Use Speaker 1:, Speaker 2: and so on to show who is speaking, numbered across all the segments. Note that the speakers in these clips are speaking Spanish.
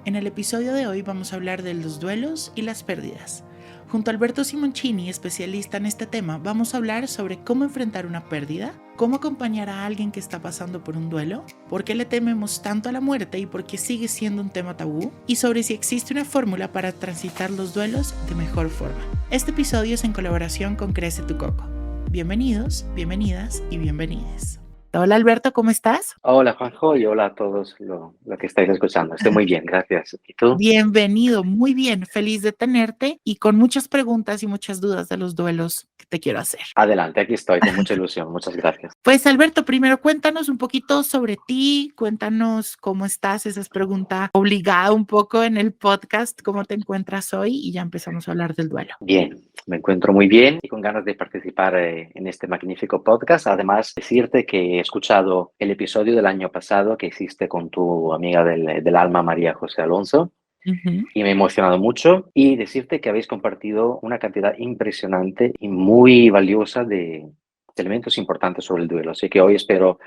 Speaker 1: En el episodio de hoy vamos a hablar de los duelos y las pérdidas. Junto a Alberto Simoncini, especialista en este tema, vamos a hablar sobre cómo enfrentar una pérdida, cómo acompañar a alguien que está pasando por un duelo, por qué le tememos tanto a la muerte y por qué sigue siendo un tema tabú, y sobre si existe una fórmula para transitar los duelos de mejor forma. Este episodio es en colaboración con Crece tu Coco. Bienvenidos, bienvenidas y bienvenides. Hola Alberto, ¿cómo estás?
Speaker 2: Hola Juanjo y hola a todos lo que estáis escuchando. Estoy muy bien, gracias. ¿Y tú?
Speaker 1: Bienvenido, muy bien, feliz de tenerte y con muchas preguntas y muchas dudas de los duelos que te quiero hacer.
Speaker 2: Adelante, aquí estoy con mucha ilusión. Muchas gracias.
Speaker 1: Pues Alberto, primero cuéntanos un poquito sobre ti, cuéntanos cómo estás, esa es pregunta obligada un poco en el podcast, cómo te encuentras hoy y ya empezamos a hablar del duelo.
Speaker 2: Bien, me encuentro muy bien y con ganas de participar en este magnífico podcast. Además, decirte que he escuchado el episodio del año pasado que hiciste con tu amiga del alma, María José Alonso. Y me ha emocionado mucho y decirte que habéis compartido una cantidad impresionante y muy valiosa de elementos importantes sobre el duelo. Así que hoy espero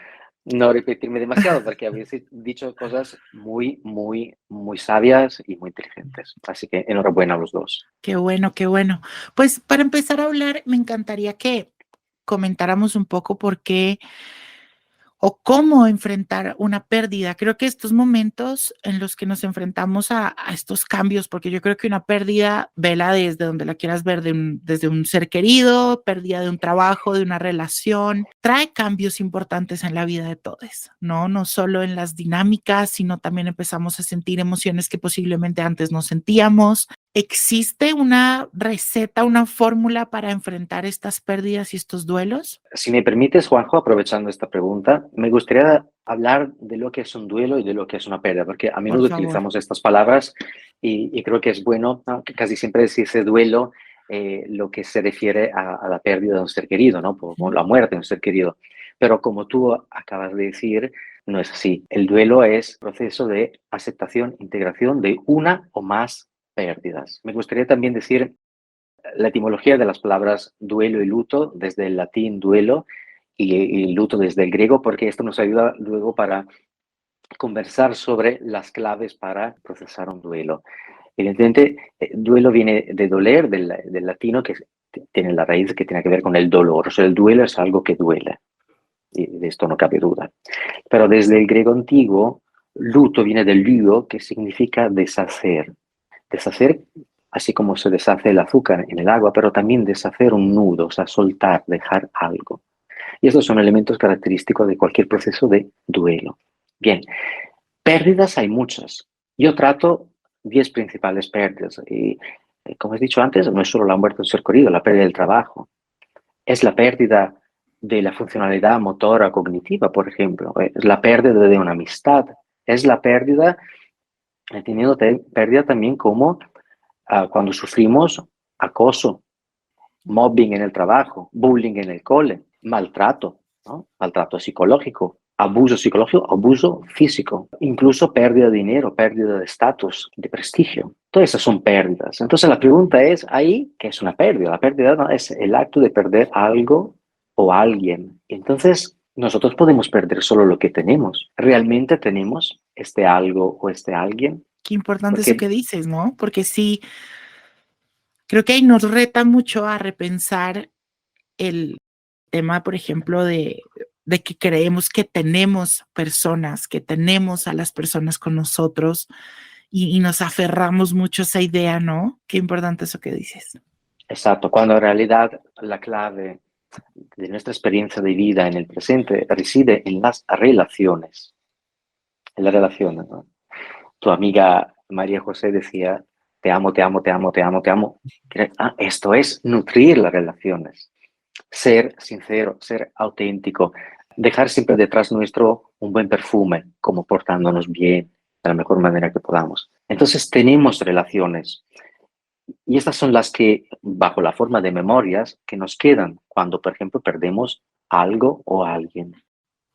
Speaker 2: no repetirme demasiado porque habéis dicho cosas muy, muy, muy sabias y muy inteligentes. Así que enhorabuena a los dos.
Speaker 1: Qué bueno, qué bueno. Pues para empezar a hablar, me encantaría que comentáramos un poco por qué o cómo enfrentar una pérdida. Creo que estos momentos en los que nos enfrentamos a estos cambios, porque yo creo que una pérdida, vela desde donde la quieras ver, desde un ser querido, pérdida de un trabajo, de una relación, trae cambios importantes en la vida de todos, ¿no? No solo en las dinámicas, sino también empezamos a sentir emociones que posiblemente antes no sentíamos. ¿Existe una receta, una fórmula para enfrentar estas pérdidas y estos duelos?
Speaker 2: Si me permites, Juanjo, aprovechando esta pregunta, me gustaría hablar de lo que es un duelo y de lo que es una pérdida, porque a
Speaker 1: Por
Speaker 2: menudo
Speaker 1: favor.
Speaker 2: utilizamos estas palabras y creo que es bueno, ¿no? Que casi siempre se dice duelo, lo que se refiere a la pérdida de un ser querido, ¿no? Por la muerte de un ser querido. Pero como tú acabas de decir, no es así. El duelo es proceso de aceptación, integración de una o más pérdidas. Me gustaría también decir la etimología de las palabras duelo y luto, desde el latín duelo y luto desde el griego, porque esto nos ayuda luego para conversar sobre las claves para procesar un duelo. Evidentemente, duelo viene de doler, del latino, que tiene la raíz que tiene que ver con el dolor. O sea, el duelo es algo que duele, y de esto no cabe duda. Pero desde el griego antiguo, luto viene del luo, que significa deshacer. Deshacer, así como se deshace el azúcar en el agua, pero también deshacer un nudo, o sea, soltar, dejar algo. Y estos son elementos característicos de cualquier proceso de duelo. Bien, pérdidas hay muchas. Yo trato 10 principales pérdidas. Y, como he dicho antes, no es solo la muerte de un ser querido, la pérdida del trabajo. Es la pérdida de la funcionalidad motora cognitiva, por ejemplo. Es la pérdida de una amistad. Es la pérdida, he tenido pérdida también como cuando sufrimos acoso, mobbing en el trabajo, bullying en el cole, maltrato, ¿no? Maltrato psicológico, abuso físico, incluso pérdida de dinero, pérdida de estatus, de prestigio. Todas esas son pérdidas. Entonces la pregunta es ahí, ¿qué es una pérdida? La pérdida, ¿no?, es el acto de perder algo o alguien. Entonces nosotros podemos perder solo lo que tenemos. ¿Realmente tenemos este algo o este alguien?
Speaker 1: Qué importante eso
Speaker 2: Porque
Speaker 1: que dices, ¿no? Porque sí, creo que ahí nos reta mucho a repensar el tema, por ejemplo, de que creemos que tenemos personas, que tenemos a las personas con nosotros y nos aferramos mucho a esa idea, ¿no? Qué importante eso que dices.
Speaker 2: exacto, cuando en realidad la clave de nuestra experiencia de vida en el presente reside en las relaciones. En las relaciones, ¿no? Tu amiga María José decía, te amo, te amo, te amo, te amo, te amo. Esto es nutrir las relaciones. Ser sincero, ser auténtico, dejar siempre detrás nuestro un buen perfume, como portándonos bien, de la mejor manera que podamos. Entonces tenemos relaciones. Y estas son las que, bajo la forma de memorias, que nos quedan cuando, por ejemplo, perdemos algo o a alguien.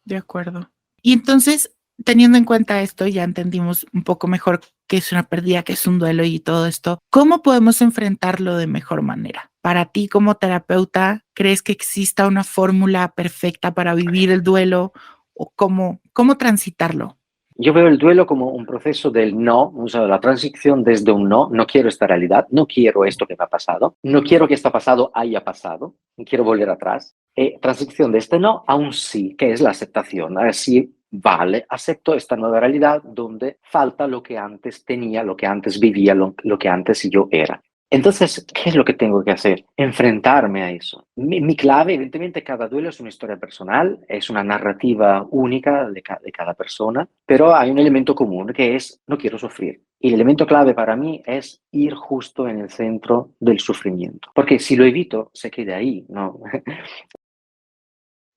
Speaker 1: De acuerdo. Y entonces, teniendo en cuenta esto, ya entendimos un poco mejor qué es una pérdida, qué es un duelo y todo esto. ¿Cómo podemos enfrentarlo de mejor manera? Para ti como terapeuta, ¿crees que exista una fórmula perfecta para vivir el duelo o cómo transitarlo?
Speaker 2: Yo veo el duelo como un proceso del no, o sea, la transición desde un no, no quiero esta realidad, no quiero esto que me ha pasado, no quiero que esto pasado haya pasado, no quiero volver atrás. Transición de este no a un sí, que es la aceptación. Sí, vale, acepto esta nueva realidad donde falta lo que antes tenía, lo que antes vivía, lo que antes yo era. Entonces, ¿qué es lo que tengo que hacer? Enfrentarme a eso. Mi clave, evidentemente, cada duelo es una historia personal, es una narrativa única de cada persona, pero hay un elemento común que es no quiero sufrir. Y el elemento clave para mí es ir justo en el centro del sufrimiento. Porque si lo evito, se queda ahí, ¿no?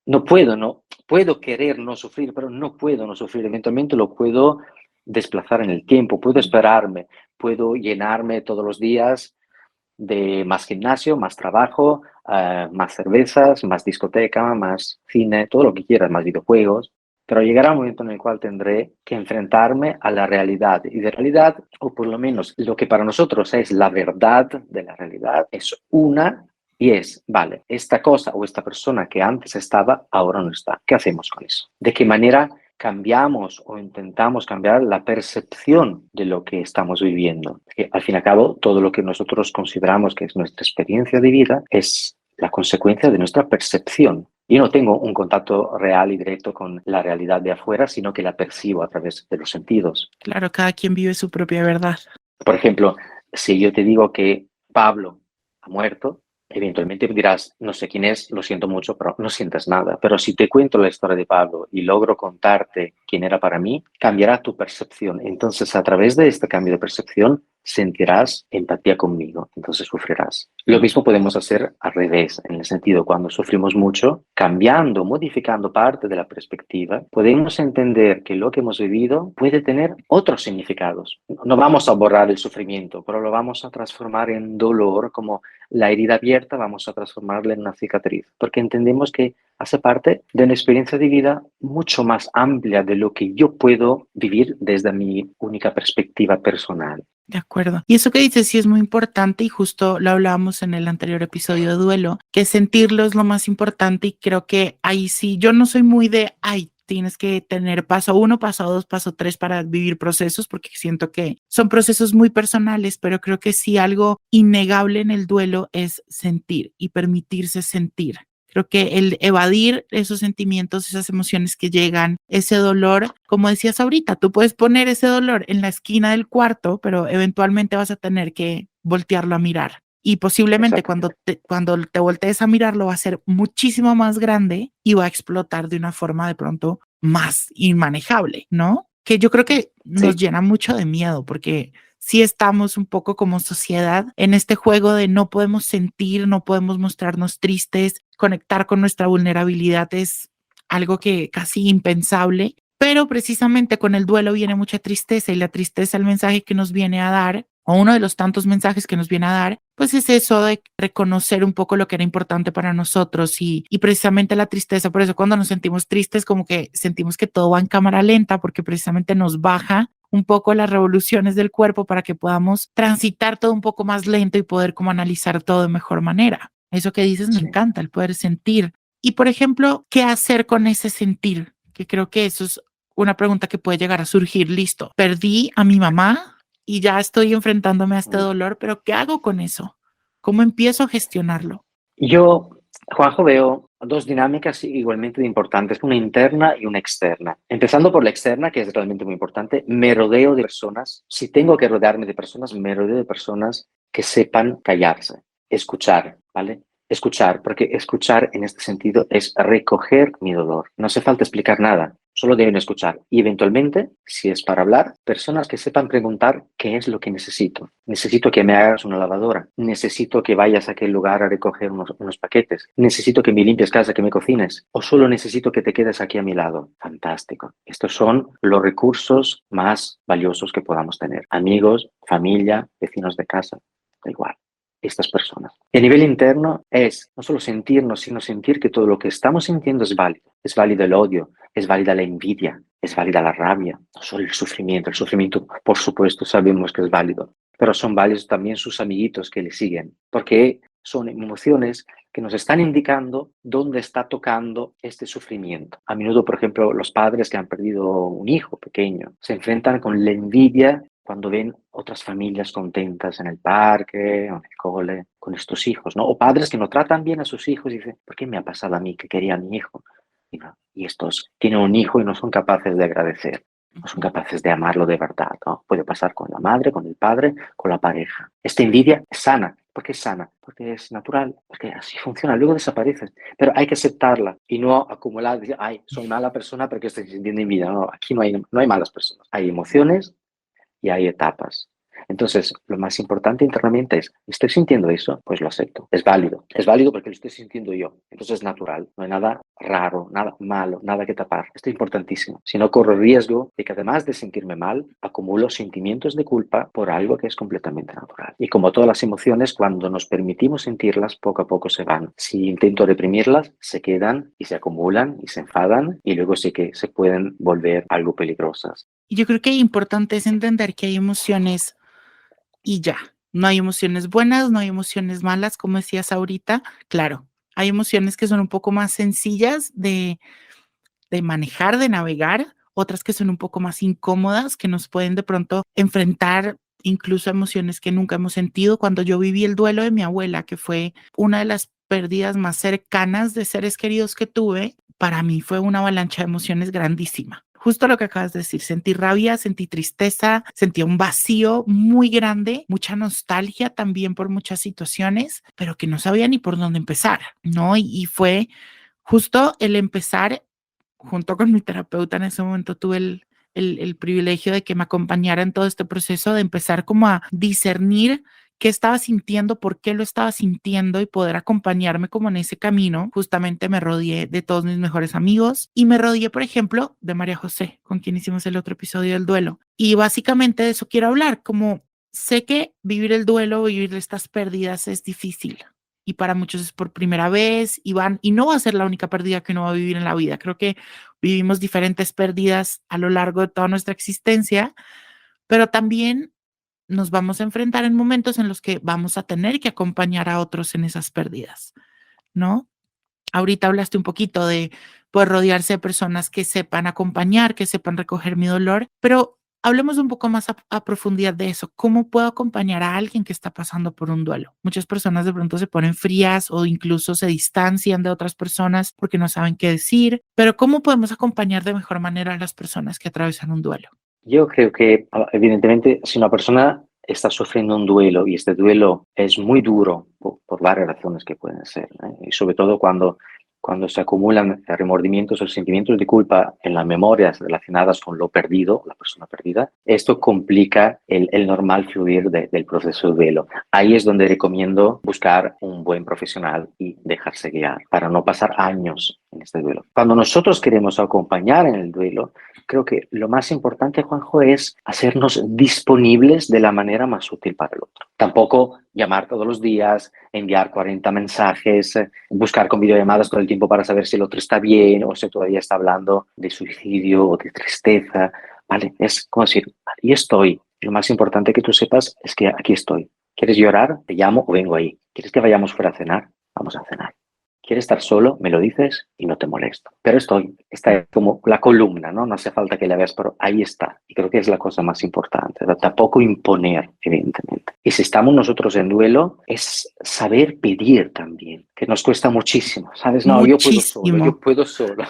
Speaker 2: No puedo querer no sufrir, pero no puedo no sufrir. Eventualmente lo puedo desplazar en el tiempo, puedo esperarme, puedo llenarme todos los días de más gimnasio, más trabajo, más cervezas, más discoteca, más cine, todo lo que quieras, más videojuegos. Pero llegará un momento en el cual tendré que enfrentarme a la realidad. Y de realidad, o por lo menos lo que para nosotros es la verdad de la realidad, es una y es, vale, esta cosa o esta persona que antes estaba, ahora no está. ¿Qué hacemos con eso? ¿De qué manera cambiamos o intentamos cambiar la percepción de lo que estamos viviendo? Que al fin y al cabo, todo lo que nosotros consideramos que es nuestra experiencia de vida es la consecuencia de nuestra percepción. Yo no tengo un contacto real y directo con la realidad de afuera, sino que la percibo a través de los sentidos.
Speaker 1: Claro, cada quien vive su propia verdad.
Speaker 2: Por ejemplo, si yo te digo que Pablo ha muerto, eventualmente dirás, no sé quién es, lo siento mucho, pero no sientes nada. Pero si te cuento la historia de Pablo y logro contarte quién era para mí, cambiará tu percepción. Entonces, a través de este cambio de percepción, sentirás empatía conmigo, entonces sufrirás. Lo mismo podemos hacer al revés, en el sentido, cuando sufrimos mucho, cambiando, modificando parte de la perspectiva, podemos entender que lo que hemos vivido puede tener otros significados. No vamos a borrar el sufrimiento, pero lo vamos a transformar en dolor, como la herida abierta, vamos a transformarla en una cicatriz, porque entendemos que hace parte de una experiencia de vida mucho más amplia de lo que yo puedo vivir desde mi única perspectiva personal.
Speaker 1: De acuerdo. Y eso que dices sí es muy importante y justo lo hablábamos en el anterior episodio de duelo, que sentirlo es lo más importante y creo que ahí sí, yo no soy muy de, ay, tienes que tener paso uno, paso dos, paso tres para vivir procesos, porque siento que son procesos muy personales, pero creo que sí algo innegable en el duelo es sentir y permitirse sentir. Creo que el evadir esos sentimientos, esas emociones que llegan, ese dolor, como decías ahorita, tú puedes poner ese dolor en la esquina del cuarto, pero eventualmente vas a tener que voltearlo a mirar. Y posiblemente
Speaker 2: Exactamente.
Speaker 1: cuando te voltees a mirarlo va a ser muchísimo más grande y va a explotar de una forma de pronto más inmanejable, ¿no? Que yo creo que nos
Speaker 2: Sí.
Speaker 1: llena mucho de miedo porque sí estamos un poco como sociedad en este juego de no podemos sentir, no podemos mostrarnos tristes, conectar con nuestra vulnerabilidad es algo que casi impensable, pero precisamente con el duelo viene mucha tristeza y la tristeza, el mensaje que nos viene a dar, o uno de los tantos mensajes que nos viene a dar, pues es eso de reconocer un poco lo que era importante para nosotros y precisamente la tristeza, por eso cuando nos sentimos tristes como que sentimos que todo va en cámara lenta porque precisamente nos baja un poco las revoluciones del cuerpo para que podamos transitar todo un poco más lento y poder como analizar todo de mejor manera. Eso que dices me
Speaker 2: Sí.
Speaker 1: encanta, el poder sentir. Y por ejemplo, ¿qué hacer con ese sentir? Que creo que eso es una pregunta que puede llegar a surgir. Listo, perdí a mi mamá y ya estoy enfrentándome a este dolor, pero ¿qué hago con eso? ¿Cómo empiezo a gestionarlo?
Speaker 2: Yo, Juanjo, veo dos dinámicas igualmente importantes, una interna y una externa. Empezando por la externa, que es realmente muy importante, me rodeo de personas, si tengo que rodearme de personas, me rodeo de personas que sepan callarse, escuchar, ¿vale? Escuchar, porque escuchar en este sentido es recoger mi dolor. No hace falta explicar nada, solo deben escuchar. Y eventualmente, si es para hablar, personas que sepan preguntar qué es lo que necesito. Necesito que me hagas una lavadora. Necesito que vayas a aquel lugar a recoger unos paquetes. Necesito que me limpies casa, que me cocines. O solo necesito que te quedes aquí a mi lado. Fantástico. Estos son los recursos más valiosos que podamos tener. Amigos, familia, vecinos de casa, da igual. Estas personas. Y a nivel interno es no solo sentirnos, sino sentir que todo lo que estamos sintiendo es válido. Es válido el odio, es válida la envidia, es válida la rabia, no solo el sufrimiento. El sufrimiento, por supuesto, sabemos que es válido, pero son válidos también sus amiguitos que le siguen, porque son emociones que nos están indicando dónde está tocando este sufrimiento. A menudo, por ejemplo, los padres que han perdido un hijo pequeño se enfrentan con la envidia cuando ven otras familias contentas en el parque o en el cole con estos hijos, ¿no? O padres que no tratan bien a sus hijos y dicen, ¿por qué me ha pasado a mí que quería a mi hijo? Y estos tienen un hijo y no son capaces de agradecer, no son capaces de amarlo de verdad, ¿no? Puede pasar con la madre, con el padre, con la pareja. Esta envidia es sana. ¿Por qué es sana? Porque es natural, porque así funciona, luego desaparece. Pero hay que aceptarla y no acumular, decir, ay, soy mala persona porque estoy sintiendo envidia. No, aquí no hay malas personas. Hay emociones y hay etapas. Entonces, lo más importante internamente es, ¿estoy sintiendo eso? Pues lo acepto. Es válido. Es válido porque lo estoy sintiendo yo. Entonces es natural. No hay nada raro, nada malo, nada que tapar. Esto es importantísimo. Si no, corro el riesgo de que además de sentirme mal, acumulo sentimientos de culpa por algo que es completamente natural. Y como todas las emociones, cuando nos permitimos sentirlas, poco a poco se van. Si intento reprimirlas, se quedan y se acumulan y se enfadan y luego sí que se pueden volver algo peligrosas.
Speaker 1: Y yo creo que importante es entender que hay emociones y ya. No hay emociones buenas, no hay emociones malas, como decías ahorita. Claro, hay emociones que son un poco más sencillas de manejar, de navegar, otras que son un poco más incómodas, que nos pueden de pronto enfrentar incluso emociones que nunca hemos sentido. Cuando yo viví el duelo de mi abuela, que fue una de las pérdidas más cercanas de seres queridos que tuve, para mí fue una avalancha de emociones grandísima. Justo lo que acabas de decir, sentí rabia, sentí tristeza, sentí un vacío muy grande, mucha nostalgia también por muchas situaciones, pero que no sabía ni por dónde empezar, ¿no? Y fue justo el empezar junto con mi terapeuta en ese momento tuve el privilegio de que me acompañara en todo este proceso de empezar como a discernir qué estaba sintiendo, por qué lo estaba sintiendo y poder acompañarme como en ese camino. Justamente me rodeé de todos mis mejores amigos y me rodeé, por ejemplo, de María José, con quien hicimos el otro episodio del duelo. Y básicamente de eso quiero hablar, como sé que vivir el duelo, vivir estas pérdidas es difícil y para muchos es por primera vez y no va a ser la única pérdida que uno va a vivir en la vida. Creo que vivimos diferentes pérdidas a lo largo de toda nuestra existencia, pero también nos vamos a enfrentar en momentos en los que vamos a tener que acompañar a otros en esas pérdidas, ¿no? Ahorita hablaste un poquito de poder rodearse de personas que sepan acompañar, que sepan recoger mi dolor, pero hablemos un poco más a profundidad de eso. ¿Cómo puedo acompañar a alguien que está pasando por un duelo? Muchas personas de pronto se ponen frías o incluso se distancian de otras personas porque no saben qué decir, pero ¿cómo podemos acompañar de mejor manera a las personas que atraviesan un duelo?
Speaker 2: Yo creo que, evidentemente, si una persona está sufriendo un duelo y este duelo es muy duro por varias razones que pueden ser, y sobre todo cuando se acumulan remordimientos o sentimientos de culpa en las memorias relacionadas con lo perdido, la persona perdida, esto complica el normal fluir del proceso de duelo. Ahí es donde recomiendo buscar un buen profesional y dejarse guiar para no pasar años en este duelo. Cuando nosotros queremos acompañar en el duelo, creo que lo más importante, Juanjo, es hacernos disponibles de la manera más útil para el otro. Tampoco llamar todos los días, enviar 40 mensajes, buscar con videollamadas todo el tiempo para saber si el otro está bien o si todavía está hablando de suicidio o de tristeza. ¿Vale? Es como decir, ahí estoy. Lo más importante que tú sepas es que aquí estoy. ¿Quieres llorar? Te llamo o vengo ahí. ¿Quieres que vayamos fuera a cenar? Vamos a cenar. ¿Quieres estar solo? Me lo dices y no te molesto. Pero está es como la columna, ¿no? No hace falta que la veas, pero ahí está. Y creo que es la cosa más importante. Tampoco imponer, evidentemente. Y si estamos nosotros en duelo, es saber pedir también, que nos cuesta muchísimo, ¿sabes? No, yo puedo solo,
Speaker 1: Muchísimo.
Speaker 2: yo puedo solo.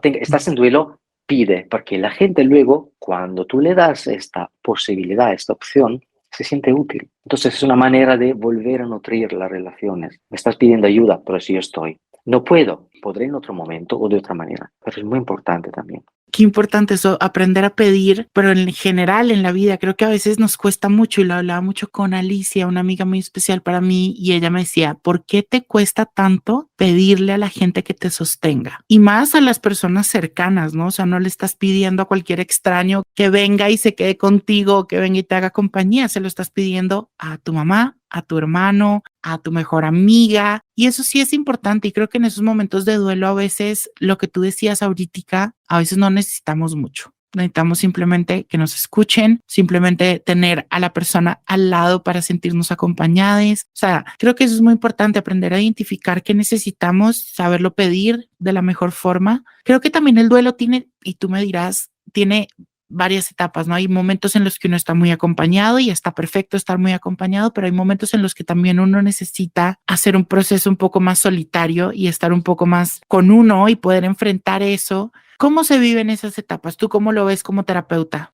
Speaker 2: Estás en duelo, pide, porque la gente luego, cuando tú le das esta posibilidad, esta opción, se siente útil. Entonces es una manera de volver a nutrir las relaciones. Me estás pidiendo ayuda, pero si yo estoy. No puedo, podré en otro momento o de otra manera, pero es muy importante también.
Speaker 1: Qué importante eso, aprender a pedir, pero en general en la vida creo que a veces nos cuesta mucho y lo hablaba mucho con Alicia, una amiga muy especial para mí, y ella me decía, ¿por qué te cuesta tanto pedirle a la gente que te sostenga? Y más a las personas cercanas, ¿no? O sea, no le estás pidiendo a cualquier extraño que venga y se quede contigo, que venga y te haga compañía, se lo estás pidiendo a tu mamá, a tu hermano, a tu mejor amiga. Y eso sí es importante. Y creo que en esos momentos de duelo a veces lo que tú decías ahorita, a veces no necesitamos mucho. necesitamos simplemente que nos escuchen, simplemente tener a la persona al lado para sentirnos acompañados. O sea, creo que eso es muy importante, aprender a identificar qué necesitamos, saberlo pedir de la mejor forma. Creo que también el duelo tiene, y tú me dirás, tiene varias etapas, ¿no? Hay momentos en los que uno está muy acompañado y está perfecto estar muy acompañado, pero hay momentos en los que también uno necesita hacer un proceso un poco más solitario y estar un poco más con uno y poder enfrentar eso. ¿Cómo se viven esas etapas? ¿Tú cómo lo ves como terapeuta?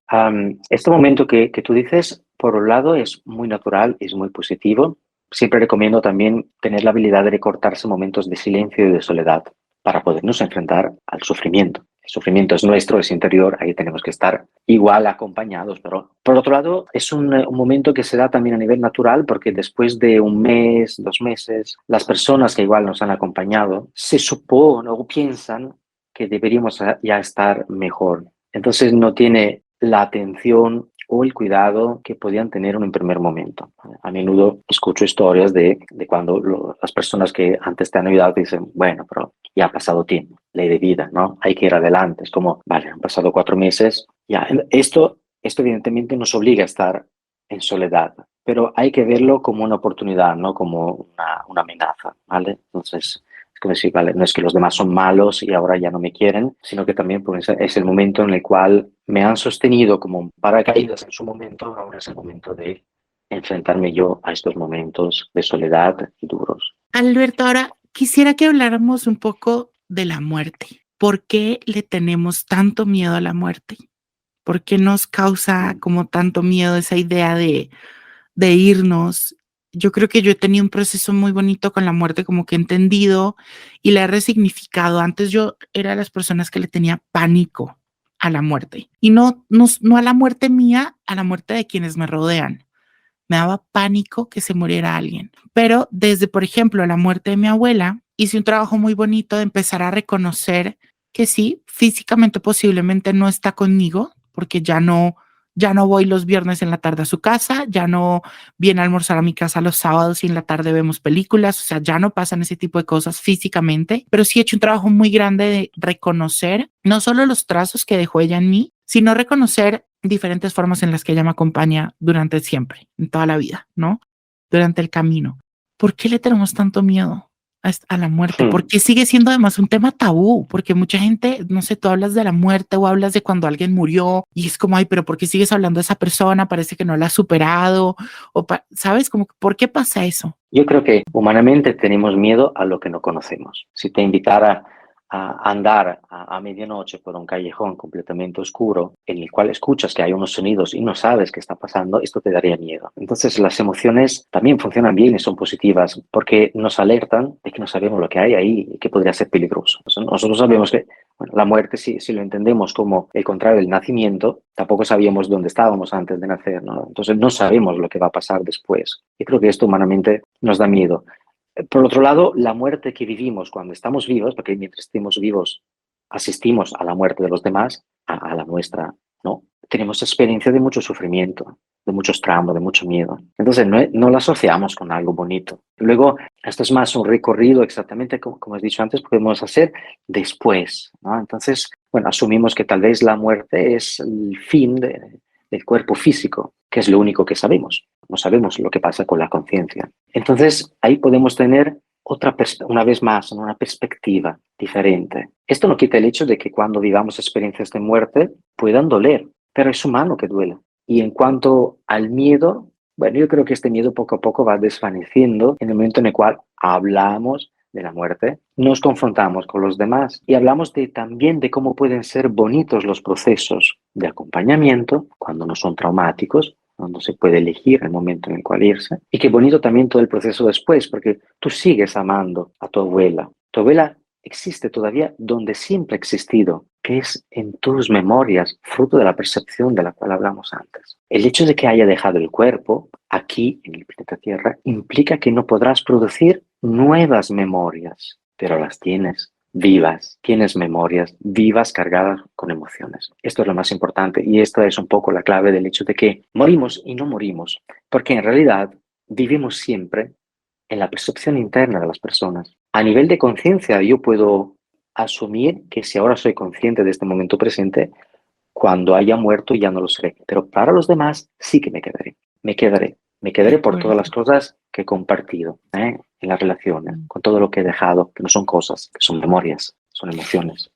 Speaker 2: Este momento que tú dices, por un lado, es muy natural, es muy positivo. Siempre recomiendo también tener la habilidad de recortarse momentos de silencio y de soledad para podernos enfrentar al sufrimiento. El sufrimiento es nuestro, es interior, ahí tenemos que estar igual acompañados, pero por otro lado es un momento que se da también a nivel natural porque después de un mes, 2 meses, las personas que igual nos han acompañado se supone o piensan que deberíamos ya estar mejor. Entonces no tiene la atención o el cuidado que podían tener en un primer momento. A menudo escucho historias de cuando las personas que antes te han ayudado te dicen, bueno, pero ya ha pasado tiempo, ley de vida, ¿no? Hay que ir adelante. Es como, vale, han pasado 4 meses, ya. Esto evidentemente nos obliga a estar en soledad, pero hay que verlo como una oportunidad, no como una amenaza, ¿vale? Entonces, es como decir, vale, no es que los demás son malos y ahora ya no me quieren, sino que también pues, es el momento en el cual me han sostenido como un paracaídas en su momento, ahora es el momento de enfrentarme yo a estos momentos de soledad y duros.
Speaker 1: Alberto, ahora quisiera que habláramos un poco de la muerte. ¿Por qué le tenemos tanto miedo a la muerte? ¿Por qué nos causa como tanto miedo esa idea de irnos? Yo creo que yo he tenido un proceso muy bonito con la muerte, como que he entendido y la he resignificado. Antes yo era de las personas que le tenía pánico a la muerte y no a la muerte mía, a la muerte de quienes me rodean. Me daba pánico que se muriera alguien. Pero desde, por ejemplo, la muerte de mi abuela, hice un trabajo muy bonito de empezar a reconocer que sí, físicamente posiblemente no está conmigo, porque ya no voy los viernes en la tarde a su casa, ya no viene a almorzar a mi casa los sábados y en la tarde vemos películas, o sea, ya no pasan ese tipo de cosas físicamente, pero sí he hecho un trabajo muy grande de reconocer no solo los trazos que dejó ella en mí, sino reconocer diferentes formas en las que ella me acompaña durante siempre, en toda la vida, ¿no? Durante el camino. ¿Por qué le tenemos tanto miedo a la muerte? ¿Por qué sigue siendo además un tema tabú? Porque mucha gente, no sé, tú hablas de la muerte o hablas de cuando alguien murió y es como, ay, pero ¿por qué sigues hablando de esa persona? Parece que no la has superado. ¿Sabes? Como, ¿por qué pasa eso?
Speaker 2: Yo creo que humanamente tenemos miedo a lo que no conocemos. Si te invitara a andar a medianoche por un callejón completamente oscuro, en el cual escuchas que hay unos sonidos y no sabes qué está pasando, esto te daría miedo. Entonces las emociones también funcionan bien y son positivas porque nos alertan de que no sabemos lo que hay ahí y que podría ser peligroso. Nosotros sabemos que bueno, la muerte, si lo entendemos como el contrario del nacimiento, tampoco sabíamos dónde estábamos antes de nacer, ¿no? Entonces no sabemos lo que va a pasar después. Y creo que esto humanamente nos da miedo. Por otro lado, la muerte que vivimos cuando estamos vivos, porque mientras estemos vivos asistimos a la muerte de los demás, a la nuestra, ¿no? Tenemos experiencia de mucho sufrimiento, de muchos traumas, de mucho miedo. Entonces, no la asociamos con algo bonito. Luego, esto es más un recorrido exactamente como has dicho antes, podemos hacer después, ¿no? Entonces, bueno, asumimos que tal vez la muerte es el fin del cuerpo físico, que es lo único que sabemos. No sabemos lo que pasa con la conciencia. Entonces, ahí podemos tener una vez más, una perspectiva diferente. Esto no quita el hecho de que cuando vivamos experiencias de muerte puedan doler, pero es humano que duela. Y en cuanto al miedo, bueno, yo creo que este miedo poco a poco va desvaneciendo en el momento en el cual hablamos de la muerte, nos confrontamos con los demás y hablamos también de cómo pueden ser bonitos los procesos de acompañamiento cuando no son traumáticos, cuando se puede elegir el momento en el cual irse. Y qué bonito también todo el proceso después, porque tú sigues amando a tu abuela. Tu abuela existe todavía donde siempre ha existido, que es en tus memorias, fruto de la percepción de la cual hablamos antes. El hecho de que haya dejado el cuerpo aquí en el planeta Tierra implica que no podrás producir nuevas memorias, pero las tienes vivas, tienes memorias vivas cargadas con emociones. Esto es lo más importante y esta es un poco la clave del hecho de que morimos y no morimos, porque en realidad vivimos siempre en la percepción interna de las personas. A nivel de conciencia, yo puedo asumir que si ahora soy consciente de este momento presente, Cuando haya muerto ya no lo seré, pero para los demás sí que me quedaré. Me
Speaker 1: De
Speaker 2: quedaré por todas
Speaker 1: acuerdo.
Speaker 2: las cosas que he compartido en las relaciones, con todo lo que he dejado, que no son cosas, que son memorias, son emociones.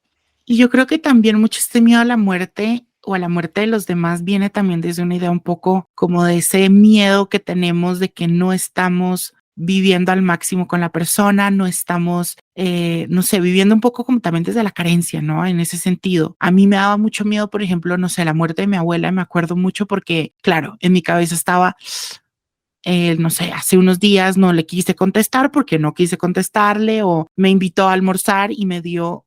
Speaker 1: Y yo creo que también mucho este miedo a la muerte o a la muerte de los demás viene también desde una idea un poco como de ese miedo que tenemos de que no estamos viviendo al máximo con la persona, no estamos, no sé, viviendo un poco como también desde la carencia, ¿no? En ese sentido. A mí me daba mucho miedo, por ejemplo, no sé, la muerte de mi abuela, me acuerdo mucho porque, claro, en mi cabeza estaba, no sé, hace unos días no le quise contestar porque no quise contestarle o me invitó a almorzar y me dio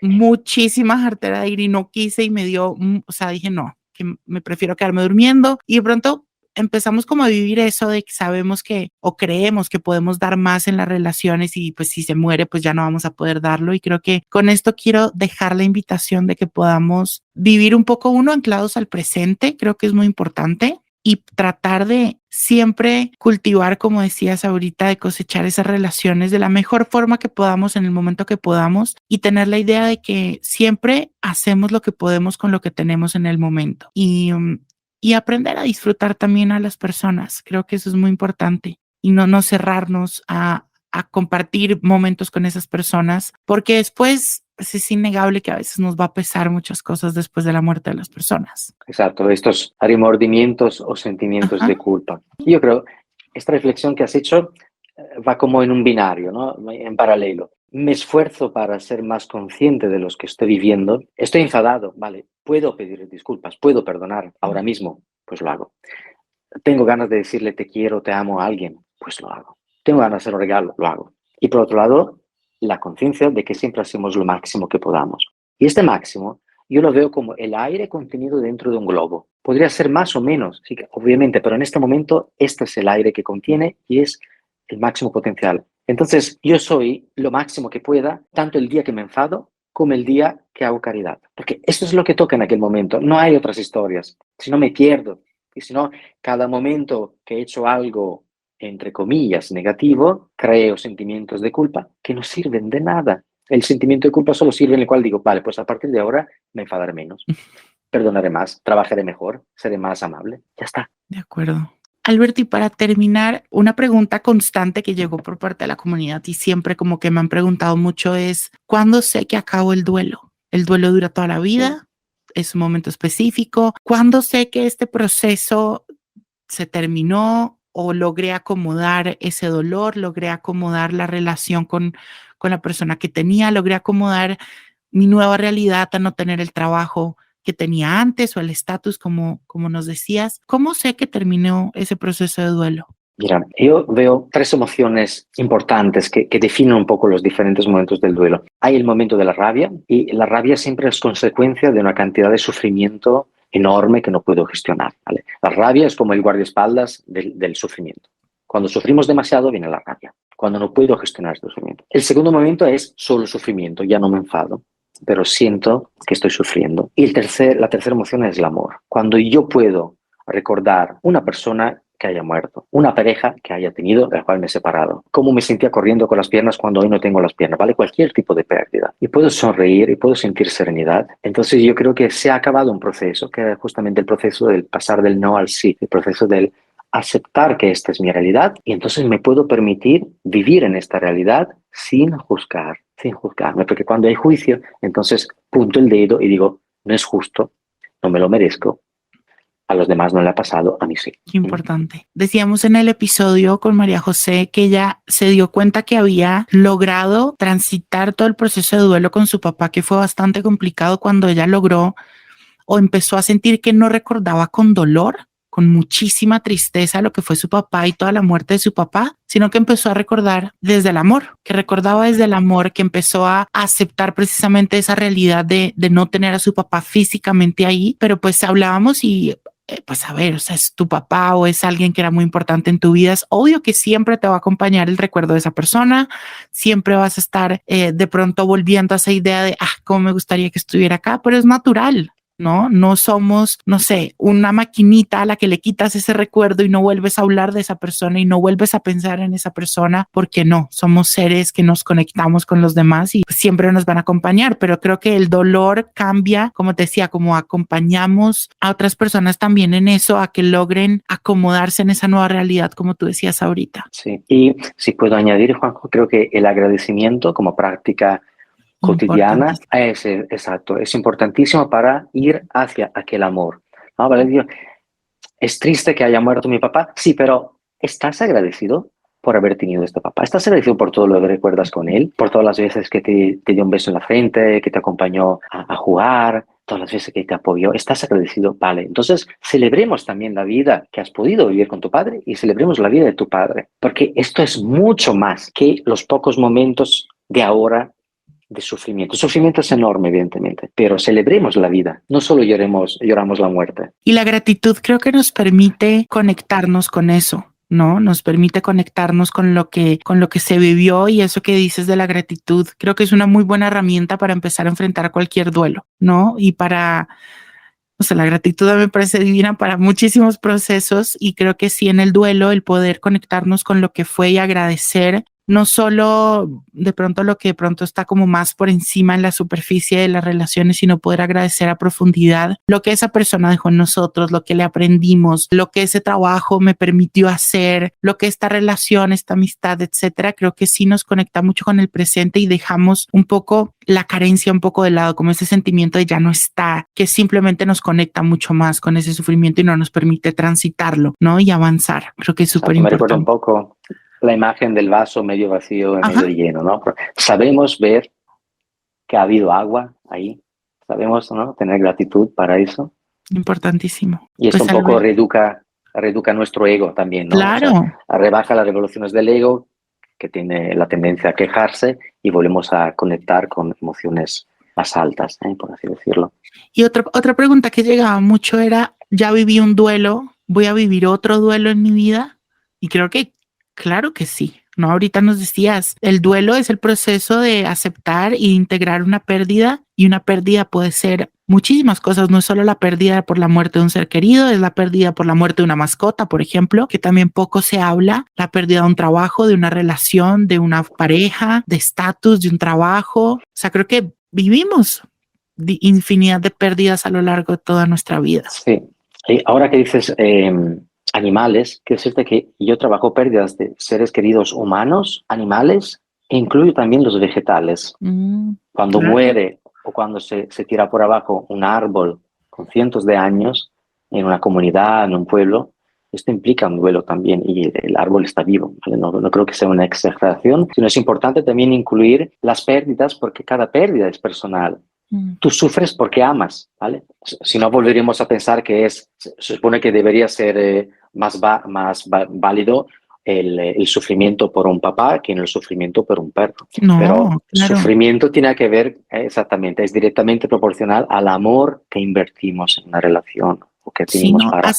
Speaker 1: muchísima jartera de ir y no quise y me dio, o sea, dije no, que me prefiero quedarme durmiendo y de pronto empezamos como a vivir eso de que sabemos que o creemos que podemos dar más en las relaciones y pues si se muere pues ya no vamos a poder darlo y creo que con esto quiero dejar la invitación de que podamos vivir un poco uno anclados al presente, creo que es muy importante y tratar de siempre cultivar, como decías ahorita, de cosechar esas relaciones de la mejor forma que podamos en el momento que podamos y tener la idea de que siempre hacemos lo que podemos con lo que tenemos en el momento y aprender a disfrutar también a las personas. Creo que eso es muy importante y no cerrarnos a compartir momentos con esas personas, porque después pues, es innegable que a veces nos va a pesar muchas cosas después de la muerte de las personas.
Speaker 2: Exacto, estos remordimientos o sentimientos
Speaker 1: Ajá.
Speaker 2: de culpa. Yo creo, esta reflexión que has hecho va como en un binario, ¿no? En paralelo. Me esfuerzo para ser más consciente de los que estoy viviendo. Estoy enfadado, vale, puedo pedir disculpas, puedo perdonar ahora mismo, pues lo hago. Tengo ganas de decirle te quiero, te amo a alguien, pues lo hago. Tengo ganas de hacer un regalo, lo hago. Y por otro lado, la conciencia de que siempre hacemos lo máximo que podamos. Y este máximo yo lo veo como el aire contenido dentro de un globo. Podría ser más o menos, sí, obviamente, pero en este momento este es el aire que contiene y es el máximo potencial. Entonces yo soy lo máximo que pueda, tanto el día que me enfado como el día que hago caridad. Porque eso es lo que toca en aquel momento. No hay otras historias. Si no me pierdo. Y si no, cada momento que he hecho algo, entre comillas, negativo, creo sentimientos de culpa que no sirven de nada. El sentimiento de culpa solo sirve en el cual digo, vale, pues a partir de ahora me enfadaré menos, perdonaré más, trabajaré mejor, seré más amable. Ya está.
Speaker 1: De acuerdo. Alberto, y para terminar, una pregunta constante que llegó por parte de la comunidad y siempre como que me han preguntado mucho es, ¿cuándo sé que acabo el duelo? ¿El duelo dura toda la
Speaker 2: Sí.
Speaker 1: vida? ¿Es un momento específico? ¿Cuándo sé que este proceso se terminó o logré acomodar ese dolor, logré acomodar la relación con la persona que tenía, logré acomodar mi nueva realidad a no tener el trabajo que tenía antes o el estatus como nos decías? ¿Cómo sé que terminó ese proceso de duelo?
Speaker 2: Mira, yo veo tres emociones importantes que definen un poco los diferentes momentos del duelo. Hay el momento de la rabia y la rabia siempre es consecuencia de una cantidad de sufrimiento enorme que no puedo gestionar. ¿Vale? La rabia es como el guardaespaldas del sufrimiento. Cuando sufrimos demasiado viene la rabia, cuando no puedo gestionar este sufrimiento. El segundo momento es solo sufrimiento, ya no me enfado, pero siento que estoy sufriendo. Y la tercera emoción es el amor. Cuando yo puedo recordar una persona que haya muerto, una pareja que haya tenido, de la cual me he separado, cómo me sentía corriendo con las piernas cuando hoy no tengo las piernas, ¿vale? Cualquier tipo de pérdida. Y puedo sonreír y puedo sentir serenidad. Entonces yo creo que se ha acabado un proceso, que es justamente el proceso del pasar del no al sí, el proceso del aceptar que esta es mi realidad y entonces me puedo permitir vivir en esta realidad sin juzgar, sin juzgarme, porque cuando hay juicio, entonces punto el dedo y digo, no es justo, no me lo merezco, a los demás no le ha pasado, a mí sí.
Speaker 1: Qué importante. Decíamos en el episodio con María José que ella se dio cuenta que había logrado transitar todo el proceso de duelo con su papá, que fue bastante complicado cuando ella logró o empezó a sentir que no recordaba con dolor, con muchísima tristeza lo que fue su papá y toda la muerte de su papá, sino que empezó a recordar desde el amor, que recordaba desde el amor, que empezó a aceptar precisamente esa realidad de no tener a su papá físicamente ahí, pero pues hablábamos y pues a ver, o sea, es tu papá o es alguien que era muy importante en tu vida, es obvio que siempre te va a acompañar el recuerdo de esa persona, siempre vas a estar de pronto volviendo a esa idea de, cómo me gustaría que estuviera acá, pero es natural, ¿no? No somos, no sé, una maquinita a la que le quitas ese recuerdo y no vuelves a hablar de esa persona y no vuelves a pensar en esa persona, porque no, somos seres que nos conectamos con los demás y siempre nos van a acompañar, pero creo que el dolor cambia, como te decía, como acompañamos a otras personas también en eso, a que logren acomodarse en esa nueva realidad, como tú decías ahorita.
Speaker 2: Sí, y si puedo añadir, Juanjo, creo que el agradecimiento como práctica cotidiana
Speaker 1: Importantísimo.
Speaker 2: exacto, es importantísimo para ir hacia aquel amor. ¿No? ¿Vale? Digo, es triste que haya muerto mi papá, sí, pero ¿estás agradecido por haber tenido este papá? ¿Estás agradecido por todo lo que recuerdas con él? Por todas las veces que te dio un beso en la frente, que te acompañó a jugar, todas las veces que te apoyó. ¿Estás agradecido? Vale. Entonces, celebremos también la vida que has podido vivir con tu padre y celebremos la vida de tu padre, porque esto es mucho más que los pocos momentos de ahora de sufrimiento. El sufrimiento es enorme, evidentemente, pero celebremos la vida, no solo lloramos la muerte.
Speaker 1: Y la gratitud creo que nos permite conectarnos con eso, ¿no? Nos permite conectarnos con lo que se vivió, y eso que dices de la gratitud, creo que es una muy buena herramienta para empezar a enfrentar cualquier duelo, ¿no? Y para, o sea, la gratitud a mí me parece divina para muchísimos procesos, y creo que sí, en el duelo, el poder conectarnos con lo que fue y agradecer no solo de pronto lo que de pronto está como más por encima en la superficie de las relaciones, sino poder agradecer a profundidad lo que esa persona dejó en nosotros, lo que le aprendimos, lo que ese trabajo me permitió hacer, lo que esta relación, esta amistad, etcétera. Creo que sí nos conecta mucho con el presente y dejamos un poco la carencia un poco de lado, como ese sentimiento de ya no está, que simplemente nos conecta mucho más con ese sufrimiento y no nos permite transitarlo, ¿no? Y avanzar. Creo que es súper
Speaker 2: Exacto, me recuerda un
Speaker 1: importante.
Speaker 2: poco la imagen del vaso medio vacío y
Speaker 1: Ajá,
Speaker 2: medio lleno, ¿no? Sabemos ver que ha habido agua ahí, sabemos, ¿no? Tener gratitud para eso.
Speaker 1: importantísimo.
Speaker 2: Y esto
Speaker 1: Pues
Speaker 2: un poco
Speaker 1: Albert,
Speaker 2: reeduca nuestro ego también, ¿no? O sea,
Speaker 1: claro.
Speaker 2: rebaja las revoluciones del ego, que tiene la tendencia a quejarse, y volvemos a conectar con emociones más altas, por así decirlo.
Speaker 1: Y otra pregunta que llegaba mucho era, ya viví un duelo, ¿voy a vivir otro duelo en mi vida? Y creo que, claro que sí, ¿no? Ahorita nos decías, el duelo es el proceso de aceptar e integrar una pérdida, y una pérdida puede ser muchísimas cosas, no es solo la pérdida por la muerte de un ser querido, es la pérdida por la muerte de una mascota, por ejemplo, que también poco se habla, la pérdida de un trabajo, de una relación, de una pareja, de estatus, de un trabajo. O sea, creo que vivimos infinidad de pérdidas a lo largo de toda nuestra vida.
Speaker 2: Sí. Y ahora que dices animales, quiero decirte que yo trabajo pérdidas de seres queridos humanos, animales, e incluyo también los vegetales. Cuando
Speaker 1: Claro.
Speaker 2: muere o cuando se tira por abajo un árbol con cientos de años en una comunidad, en un pueblo, esto implica un duelo también, y el árbol está vivo, ¿vale? No creo que sea una exageración, sino es importante también incluir las pérdidas, porque cada pérdida es personal.
Speaker 1: Mm.
Speaker 2: Tú sufres porque amas, ¿vale? Si no, volveríamos a pensar que se supone que debería ser más válido el sufrimiento por un papá que en el sufrimiento por un perro. Pero
Speaker 1: No, claro.
Speaker 2: sufrimiento tiene que ver exactamente, es directamente proporcional al amor que invertimos en una relación o que
Speaker 1: Sí,
Speaker 2: tenemos
Speaker 1: no.
Speaker 2: para.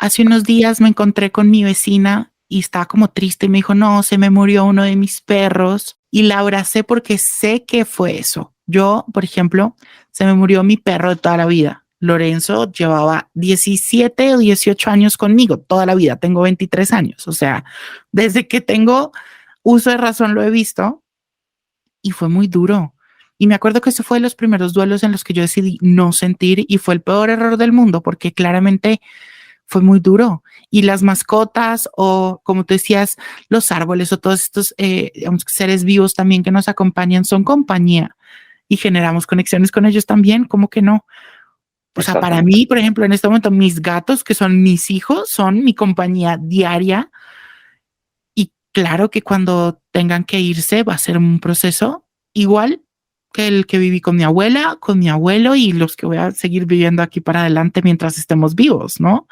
Speaker 1: Hace unos días me encontré con mi vecina y estaba como triste y me dijo, no, se me murió uno de mis perros, y la abracé porque sé que fue eso. Yo, por ejemplo, se me murió mi perro de toda la vida. Lorenzo llevaba 17 o 18 años conmigo, toda la vida. Tengo 23 años. O sea, desde que tengo uso de razón lo he visto, y fue muy duro. Y me acuerdo que ese fue de los primeros duelos en los que yo decidí no sentir, y fue el peor error del mundo porque claramente fue muy duro. Y las mascotas, o como tú decías, los árboles, o todos estos digamos, seres vivos también que nos acompañan, son compañía y generamos conexiones con ellos también, ¿cómo que no? O sea, para
Speaker 2: Exactamente.
Speaker 1: mí, por ejemplo, en este momento, mis gatos, que son mis hijos, son mi compañía diaria, y claro que cuando tengan que irse va a ser un proceso igual que el que viví con mi abuela, con mi abuelo, y los que voy a seguir viviendo aquí para adelante mientras estemos vivos, ¿no?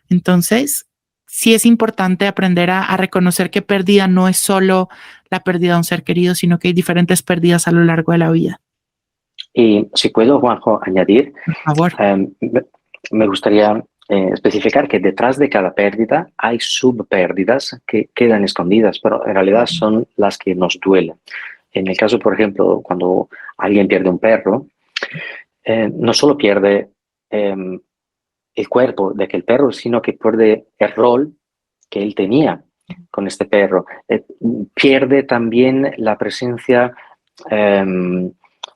Speaker 1: Entonces, sí es importante aprender a reconocer que pérdida no es solo la pérdida de un ser querido, sino que hay diferentes pérdidas a lo largo de la vida.
Speaker 2: Y si puedo, Juanjo, añadir,
Speaker 1: Por favor.
Speaker 2: me gustaría especificar que detrás de cada pérdida hay subpérdidas que quedan escondidas, pero en realidad son las que nos duelen. En el caso, por ejemplo, cuando alguien pierde un perro, no solo pierde el cuerpo de aquel perro, sino que pierde el rol que él tenía con este perro. Pierde también la presencia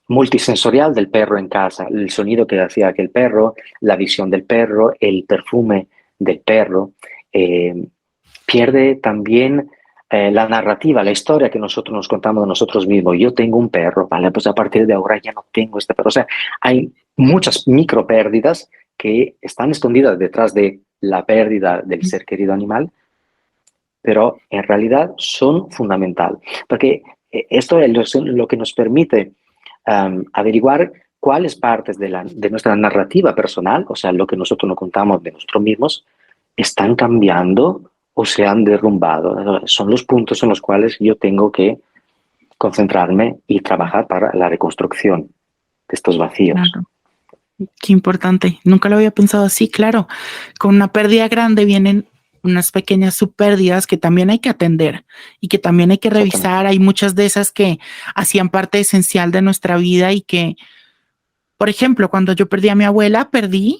Speaker 2: multisensorial del perro en casa, el sonido que hacía aquel perro, la visión del perro, el perfume del perro. Pierde también la narrativa, la historia que nosotros nos contamos de nosotros mismos. Yo tengo un perro, ¿vale? Pues a partir de ahora ya no tengo este perro. O sea, hay muchas micro pérdidas que están escondidas detrás de la pérdida del ser querido animal, pero en realidad son fundamental, porque esto es lo que nos permite averiguar cuáles partes de nuestra narrativa personal, o sea, lo que nosotros nos contamos de nosotros mismos, están cambiando o se han derrumbado. Son los puntos en los cuales yo tengo que concentrarme y trabajar para la reconstrucción de estos vacíos.
Speaker 1: Claro. Qué importante. Nunca lo había pensado así, claro. Con una pérdida grande vienen unas pequeñas subpérdidas que también hay que atender y que también hay que revisar. Hay muchas de esas que hacían parte esencial de nuestra vida y que, por ejemplo, cuando yo perdí a mi abuela, perdí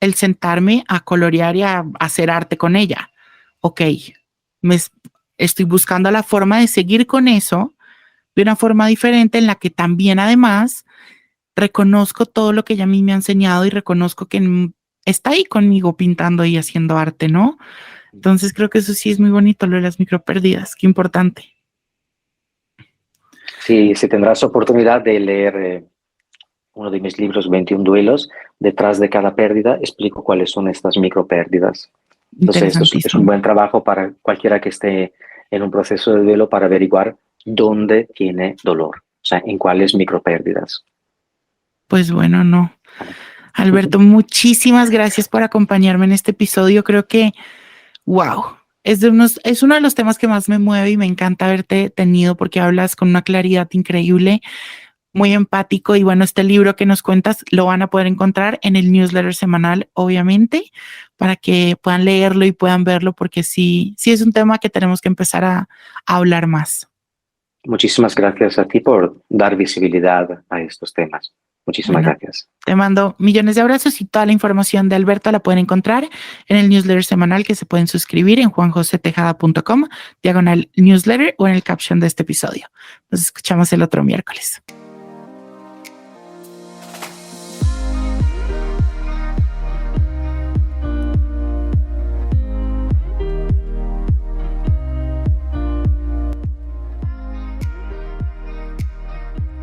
Speaker 1: el sentarme a colorear y a hacer arte con ella. Ok, estoy buscando la forma de seguir con eso de una forma diferente en la que también además reconozco todo lo que ella a mí me ha enseñado y reconozco que está ahí conmigo pintando y haciendo arte, ¿no? Entonces creo que eso sí es muy bonito, lo de las micropérdidas, qué importante.
Speaker 2: Sí, si tendrás oportunidad de leer uno de mis libros, 21 duelos, detrás de cada pérdida explico cuáles son estas micropérdidas. Entonces esto es un buen trabajo para cualquiera que esté en un proceso de duelo para averiguar dónde tiene dolor, o sea, en cuáles micropérdidas.
Speaker 1: Pues bueno, no. Alberto, muchísimas gracias por acompañarme en este episodio. Creo que, wow, es uno de los temas que más me mueve y me encanta haberte tenido porque hablas con una claridad increíble, muy empático y bueno, este libro que nos cuentas lo van a poder encontrar en el newsletter semanal, obviamente, para que puedan leerlo y puedan verlo porque sí es un tema que tenemos que empezar a hablar más.
Speaker 2: Muchísimas gracias a ti por dar visibilidad a estos temas. Muchísimas gracias.
Speaker 1: Te mando millones de abrazos y toda la información de Alberto la pueden encontrar en el newsletter semanal que se pueden suscribir en juanjosetejada.com/newsletter o en el caption de este episodio. Nos escuchamos el otro miércoles.